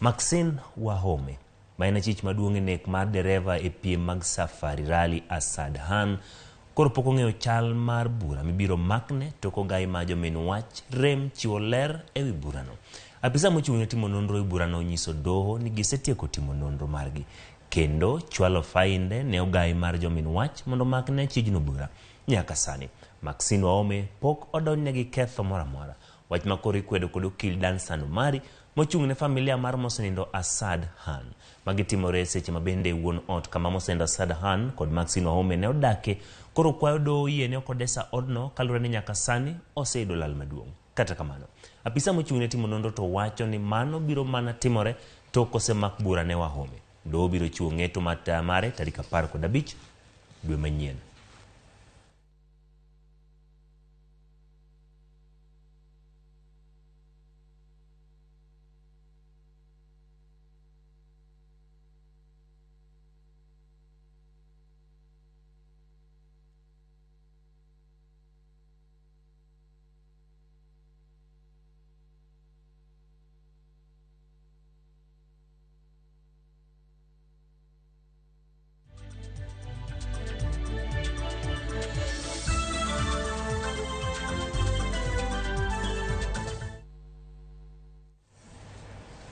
Maxine Wahome, maena chich maduong' nek mar dereva e piem mag Safari Rally Asad Han, koro pok ong'eyo chal mar bura mibiro makne tok ogai ma jomin wach rem chiwo ler ewi burano. Apisa mochung'ne timo nonro e burano onyiso doho ni gisetieko timo nonro margi kendo chwalo fainde ne ogai mar jomin wach mondo makne chijno bura. Nyaka sani Maxine Wahome pok odonjne gi ketho moro amora, wach makoro ikwedo kod okil Dansan Omari mochung'ne familia mar mosenindo Asad Han magitimore seche mabende wuon ot kama mosenindo Asad Han kod Maxine Wahome ne odake koro kwayo doho yiene okodesa odno kalure ni nyaka sani oseyudo lal maduong'. Kata kamano, apisa mochung'ne timo nonro to wacho ni mano biro mana timore tok osemak bura ne Wahome. Doho biro chiwo ng'eto mare tarik 15 dwe manyien.